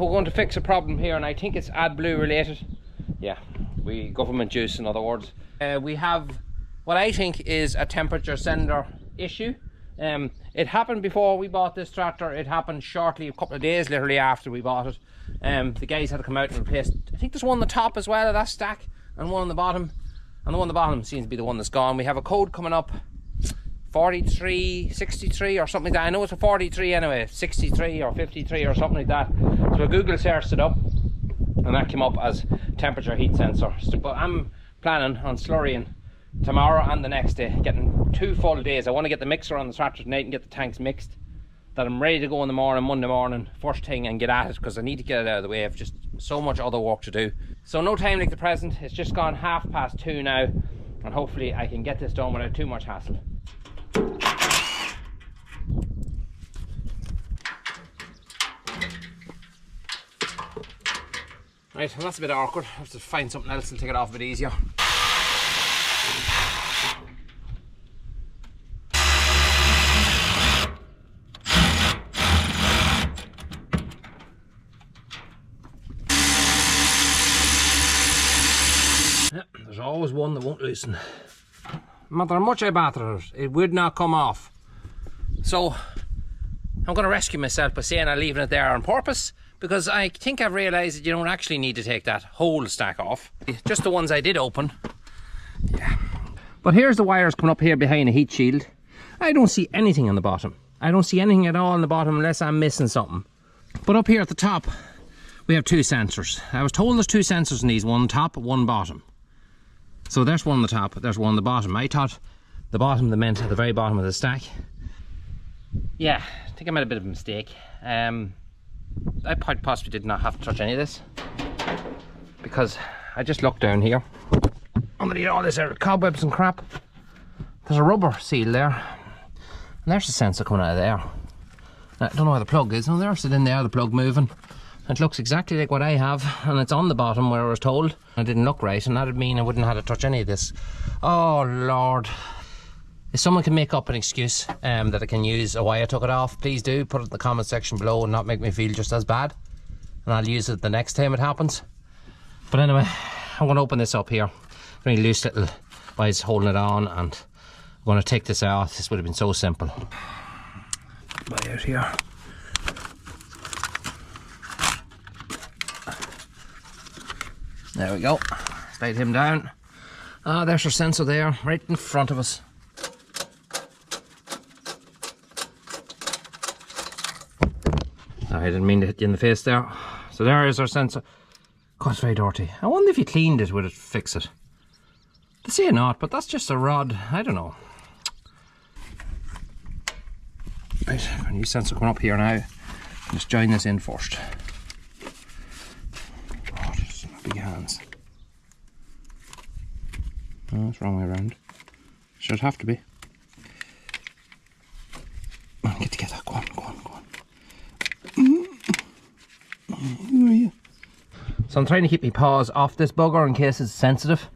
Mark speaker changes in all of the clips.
Speaker 1: We're going to fix a problem here, and I think it's AdBlue related. Yeah, government juice in other words. We have what I think is a temperature sender issue. It happened before we bought this tractor. It happened shortly, a couple of days literally after we bought it. The guys had to come out and replace, I think there's one on the top as well of that stack, and one on the bottom, and the one on the bottom seems to be the one that's gone. We have a code coming up, 4363 or something like that. I know it's a 43 anyway, 63 or 53 or something like that. So Google searched it up and that came up as temperature heat sensor. But I'm planning on slurrying tomorrow and the next day, getting 2 full days. I want to get the mixer on the tractor tonight and get the tanks mixed, that I'm ready to go in the morning, Monday morning, first thing, and get at it, because I need to get it out of the way. I've just so much other work to do. So no time like the present. It's just gone 2:30 now, and hopefully I can get this done without too much hassle. Right, well that's a bit awkward. I have to find something else and take it off a bit easier. There's always one that won't loosen. No matter how much I batter it, it would not come off. So I'm going to rescue myself by saying I'm leaving it there on purpose, because I think I've realised that you don't actually need to take that whole stack off. Just the ones I did open. Yeah. But here's the wires coming up here behind a heat shield. I don't see anything on the bottom. I don't see anything at all on the bottom unless I'm missing something. But up here at the top, we have 2 sensors. I was told there's 2 sensors in these, one top, one bottom. So there's one on the top, there's one on the bottom. I thought the bottom, meant at the very bottom of the stack. Yeah, I think I made a bit of a mistake. I quite possibly did not have to touch any of this, because I just looked down here underneath all this cobwebs and crap. There's a rubber seal there, and there's the sensor coming out of there. Now, I don't know where the plug is. Oh, there's it in there, the plug moving. It looks exactly like what I have, and it's on the bottom where I was told. I didn't look right, and that'd mean I wouldn't have to touch any of this. Oh Lord. If someone can make up an excuse that I can use why I took it off, please do put it in the comment section below and not make me feel just as bad, and I'll use it the next time it happens. But anyway, I'm going to open this up here. Very loose little wires holding it on, and I'm going to take this out. This would have been so simple. Right out here. There we go. Slide him down. Ah, there's our sensor there, right in front of us. I didn't mean to hit you in the face there. So there is our sensor. God, it's very dirty. I wonder if you cleaned it, would it fix it? They say not, but that's just a rod. I don't know. Right, a new sensor coming up here now. Let's join this in first. Oh, there's big hands. Oh, it's the wrong way around. Should have to be. Oh, get together. Go on, go on, go on. Who are you? So I'm trying to keep my paws off this bugger in case it's sensitive.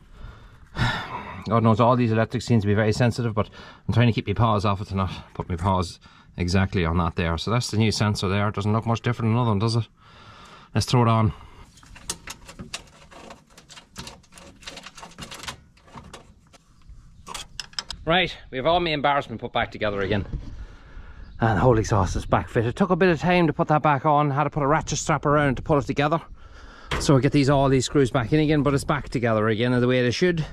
Speaker 1: God knows all these electrics seem to be very sensitive, but I'm trying to keep my paws off it to not put my paws exactly on that there. So that's the new sensor there. It doesn't look much different than another one, does it? Let's throw it on. Right, we have all my embarrassment put back together again. And the whole exhaust is back fit. It took a bit of time to put that back on. Had to put a ratchet strap around to pull it together. So I get all these screws back in again, but it's back together again the way it should.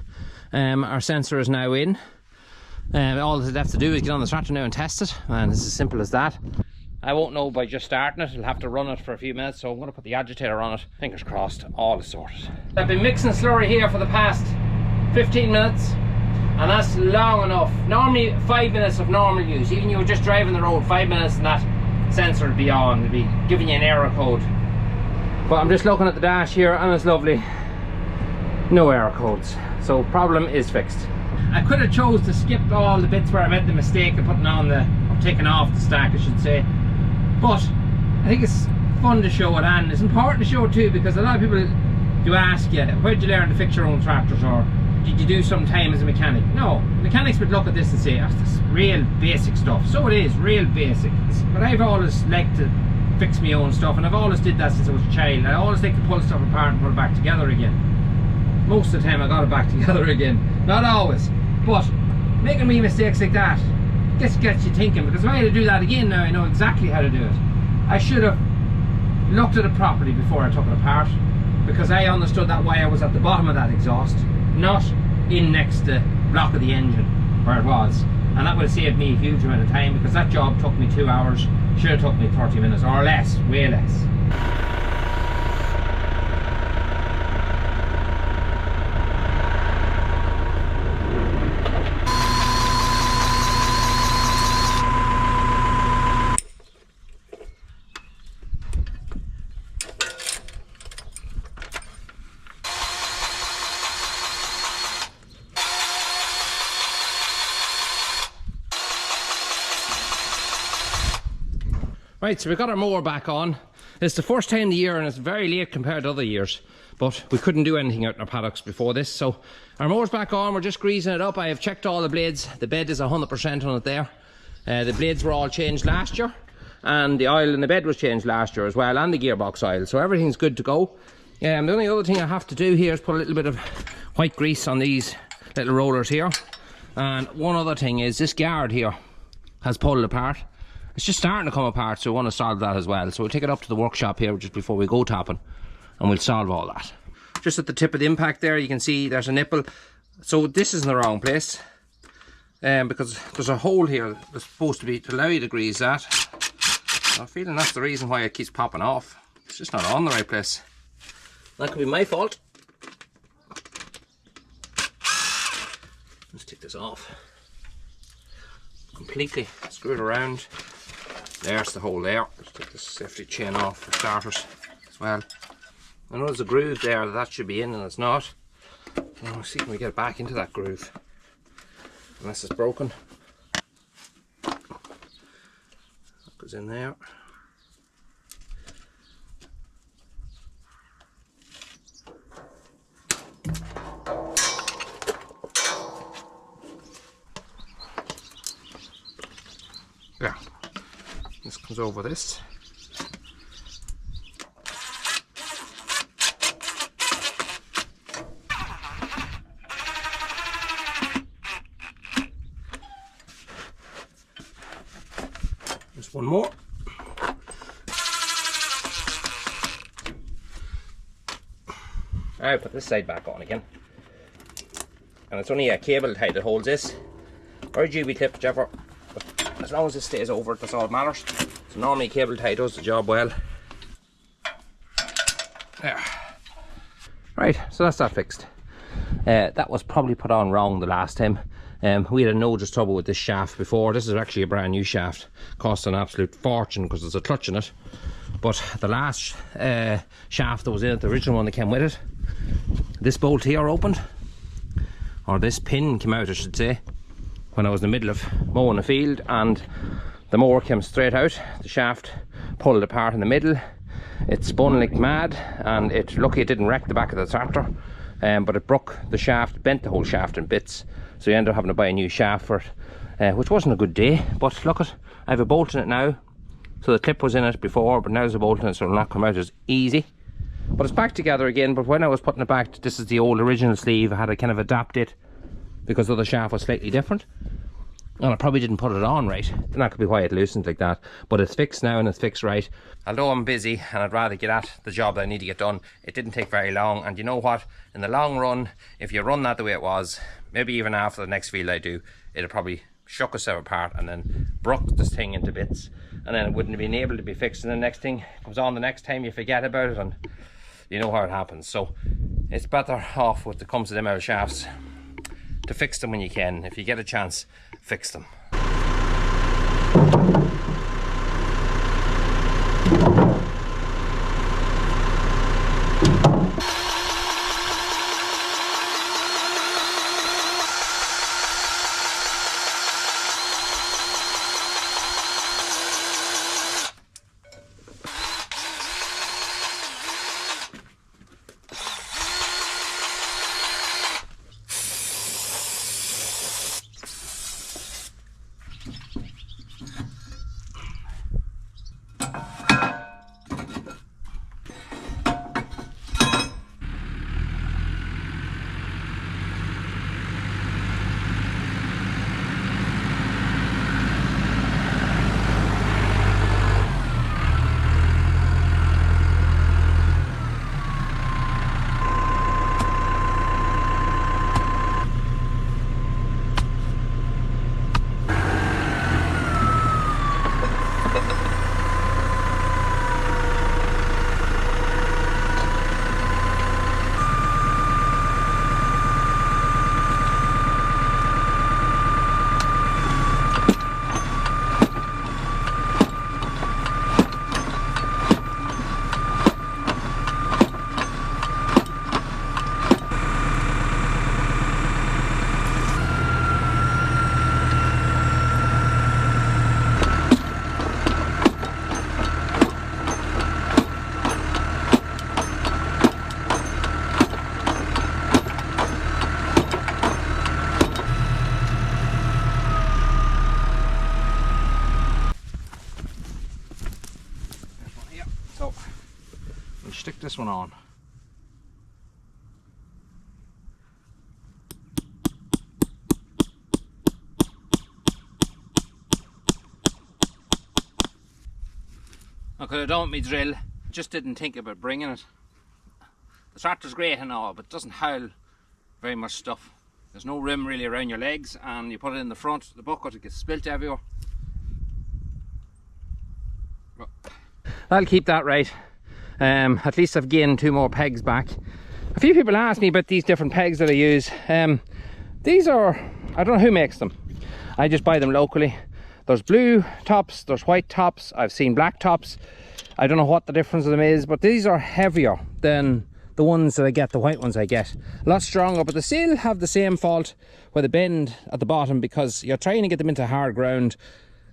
Speaker 1: Our sensor is now in. All that's left to do is get on the tractor now and test it, and it's as simple as that. I won't know by just starting it. I'll have to run it for a few minutes, so I'm going to put the agitator on it. Fingers crossed, all is sorted. I've been mixing slurry here for the past 15 minutes. And that's long enough. Normally 5 minutes of normal use. Even you were just driving the road, 5 minutes and that sensor would be on. It'd be giving you an error code. But I'm just looking at the dash here and it's lovely. No error codes. So problem is fixed. I could have chose to skip all the bits where I made the mistake of putting on or taking off the stack, I should say. But I think it's fun to show it, and it's important to show it too, because a lot of people do ask you, where did you learn to fix your own tractors, or did you do some time as a mechanic? No, mechanics would look at this and say, that's this real basic stuff. So it is, real basic. But I've always liked to fix my own stuff, and I've always did that since I was a child. I always like to pull stuff apart and put it back together again. Most of the time I got it back together again. Not always, but making me mistakes like that gets you thinking, because if I had to do that again now, I know exactly how to do it. I should have looked at it properly before I took it apart, because I understood that wire was at the bottom of that exhaust, not in next to the block of the engine where it was. And that would have saved me a huge amount of time, because that job took me 2 hours, should have took me 30 minutes or less, way less. Right, so we got our mower back on. It's the first time of the year and it's very late compared to other years, but we couldn't do anything out in our paddocks before this. So our mower's back on, we're just greasing it up. I have checked all the blades. The bed is 100% on it there. The blades were all changed last year, and the oil in the bed was changed last year as well, and the gearbox oil. So everything's good to go. The only other thing I have to do here is put a little bit of white grease on these little rollers here. And one other thing is this guard here has pulled apart. It's just starting to come apart, so we want to solve that as well. So we'll take it up to the workshop here just before we go topping, and we'll solve all that. Just at the tip of the impact there, you can see there's a nipple. So this is in the wrong place, because there's a hole here that's supposed to be to allow you to grease that. I'm feeling that's the reason why it keeps popping off. It's just not on the right place. That could be my fault. Let's take this off. Completely screw it around. There's the hole there. Let's take this safety chain off for starters as well. I know there's a groove there that should be in, and it's not. Let's see, can we get it back into that groove? Unless it's broken. That goes in there. Yeah, this comes over this. Just one more. Alright, put this side back on again. And it's only a cable tie that holds this, or a GB clip, whichever. As long as it stays over it, that's all that matters. So normally cable tie does the job well. There. Right, so that's that fixed. That was probably put on wrong the last time. We had a notice trouble with this shaft before. This is actually a brand new shaft. Cost an absolute fortune because there's a clutch in it. But the last shaft that was in it, the original one that came with it, this bolt here opened, or this pin came out I should say, when I was in the middle of mowing the field, and the mower came straight out. The shaft pulled apart in the middle. It spun like mad, and lucky it didn't wreck the back of the tractor, but it broke the shaft, bent the whole shaft in bits. So you end up having to buy a new shaft for it, which wasn't a good day. But look, I have a bolt in it now. So the clip was in it before, but now there's a bolt in it, so it'll not come out as easy. But it's back together again. But when I was putting it back, this is the old original sleeve. I had to kind of adapt it because the other shaft was slightly different, and I probably didn't put it on right. And that could be why it loosened like that. But it's fixed now and it's fixed right. Although I'm busy and I'd rather get at the job that I need to get done, it didn't take very long. And you know what? In the long run, if you run that the way it was, maybe even after the next field I do, it'll probably shook us apart and then broke this thing into bits. And then it wouldn't have been able to be fixed. And the next thing comes on the next time, you forget about it, and you know how it happens. So it's better off when it comes to them old shafts to fix them when you can. If you get a chance, fix them. We'll stick this one on. I could have done with my drill, just didn't think about bringing it. The tractor's great and all, but it doesn't howl very much stuff. There's no rim really around your legs, and you put it in the front of the bucket, it gets spilt everywhere. That'll keep that right. At least I've gained 2 more pegs back. A few people ask me about these different pegs that I use. These are, I don't know who makes them. I just buy them locally. There's blue tops, there's white tops, I've seen black tops. I don't know what the difference of them is, but these are heavier than the ones that I get, the white ones I get. A lot stronger, but they still have the same fault where they bend at the bottom because you're trying to get them into hard ground.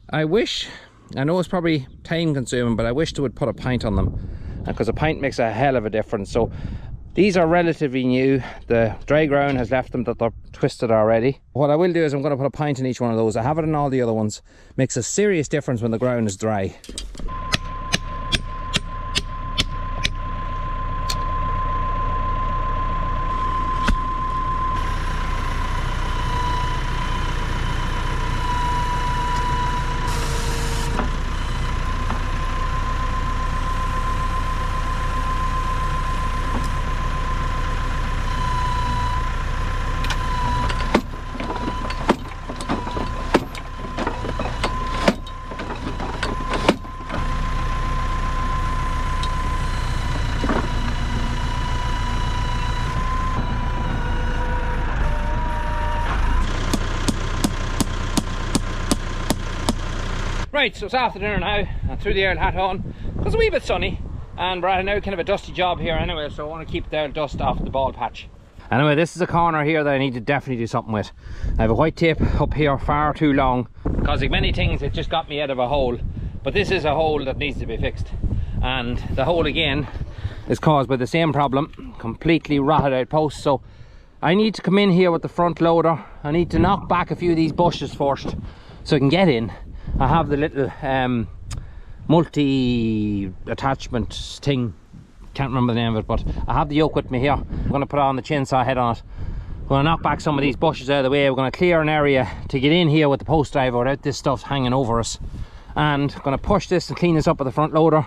Speaker 1: I know it's probably time consuming, but I wish they would put a pint on them, because a pint makes a hell of a difference. So these are relatively new. The dry ground has left them that they're twisted already. What I will do is I'm going to put a pint in each one of those. I have it in all the other ones. Makes a serious difference when the ground is dry. Right, so it's after dinner now. I threw the old hat on. It's a wee bit sunny, and we're at now kind of a dusty job here anyway, so I want to keep the dust off the bald patch. Anyway, this is a corner here that I need to definitely do something with. I have a white tape up here far too long, because like many things it just got me out of a hole, but this is a hole that needs to be fixed, and the hole again is caused by the same problem, completely rotted out posts. So I need to come in here with the front loader. I need to knock back a few of these bushes first so I can get in. I have the little multi-attachment thing, can't remember the name of it, but I have the yoke with me here. I'm going to put on the chainsaw head on it. We're going to knock back some of these bushes out of the way. We're going to clear an area to get in here with the post driver without this stuff hanging over us. And I'm going to push this and clean this up with the front loader,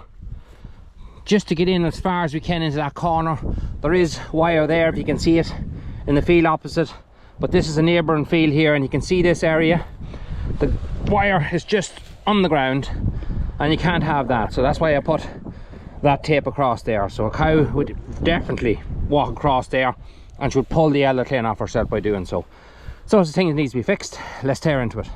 Speaker 1: just to get in as far as we can into that corner. There is wire there, if you can see it, in the field opposite. But this is a neighbouring field here, and you can see this area. The wire is just on the ground, and you can't have that, so that's why I put that tape across there. So a cow would definitely walk across there, and she would pull the elder clean off herself by doing so. So it's a thing that needs to be fixed. Let's tear into it.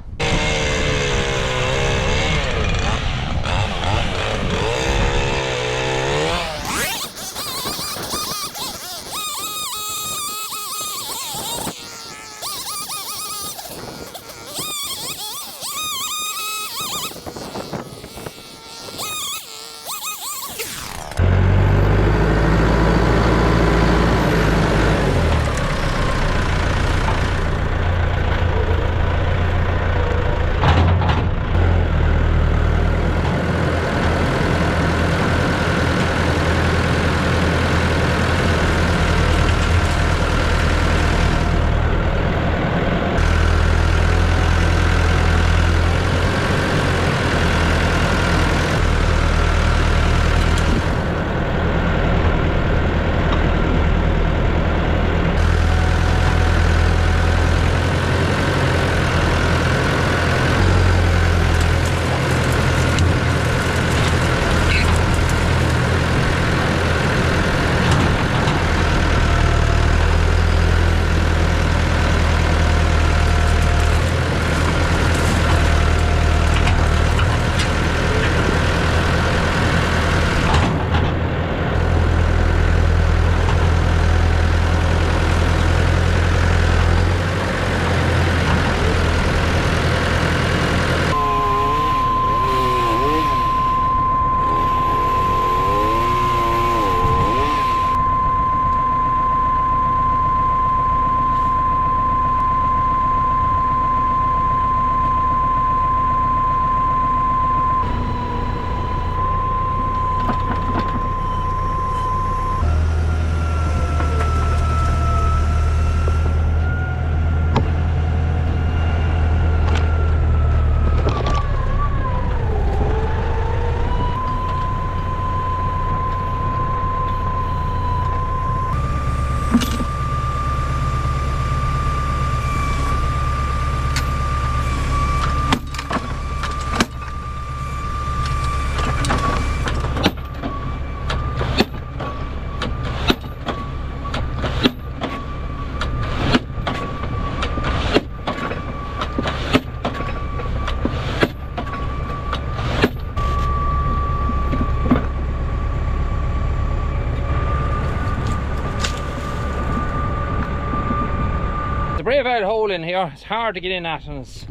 Speaker 1: brave old hole in here. It's hard to get in at, and it's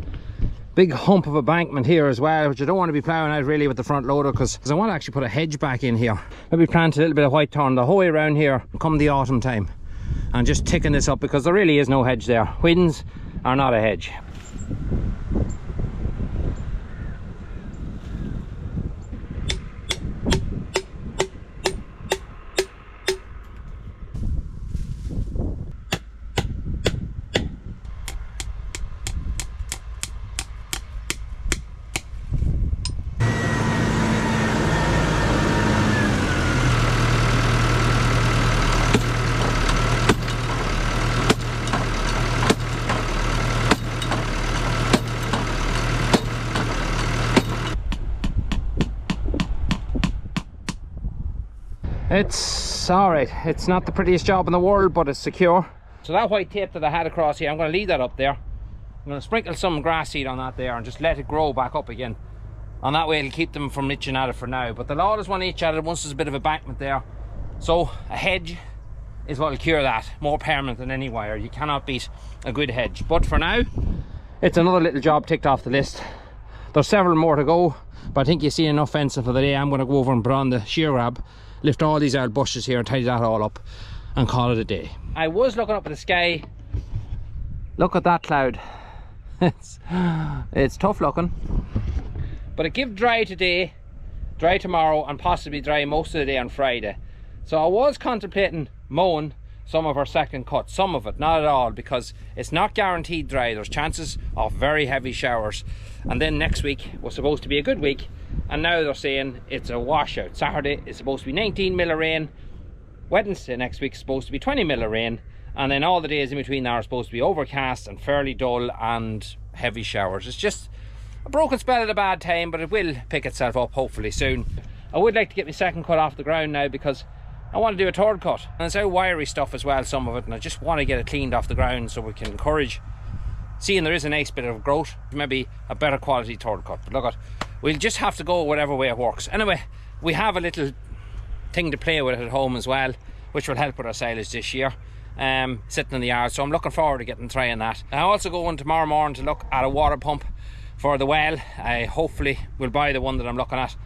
Speaker 1: big hump of embankment here as well, which I don't want to be ploughing out really with the front loader, because I want to actually put a hedge back in here. Maybe plant a little bit of white thorn the whole way around here come the autumn time, and just ticking this up, because there really is no hedge there. Winds are not a hedge. It's alright. It's not the prettiest job in the world, but it's secure. So that white tape that I had across here, I'm going to leave that up there. I'm going to sprinkle some grass seed on that there and just let it grow back up again. And that way it'll keep them from itching at it for now. But they'll always want to itch at it once there's a bit of embankment there. So a hedge is what will cure that. More permanent than any wire. You cannot beat a good hedge. But for now, it's another little job ticked off the list. There's several more to go, but I think you see enough fencing for the day. I'm going to go over and put on the shear grab, lift all these old bushes here and tidy that all up and call it a day. I was looking up at the sky. Look at that cloud. It's tough looking, but it give dry today, dry tomorrow, and possibly dry most of the day on Friday. So I was contemplating mowing some of our second cut, some of it, not at all, because it's not guaranteed dry. There's chances of very heavy showers, and then next week was supposed to be a good week, and now they're saying it's a washout. Saturday is supposed to be 19 mil of rain, Wednesday next week is supposed to be 20 mil of rain, and then all the days in between are supposed to be overcast and fairly dull and heavy showers. It's just a broken spell at a bad time, but it will pick itself up hopefully soon. I would like to get my second cut off the ground now, because I want to do a third cut, and it's out wiry stuff as well, some of it, and I just want to get it cleaned off the ground so we can encourage, seeing there is a nice bit of growth, maybe a better quality third cut. But look at, we'll just have to go whatever way it works. Anyway, we have a little thing to play with at home as well, which will help with our silage this year, sitting in the yard, so I'm looking forward to getting trying that. I also go in tomorrow morning to look at a water pump for the well. I hopefully will buy the one that I'm looking at,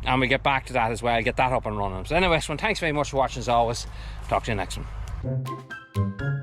Speaker 1: and we'll get back to that as well, get that up and running. So anyway, thanks very much for watching as always. Talk to you next one.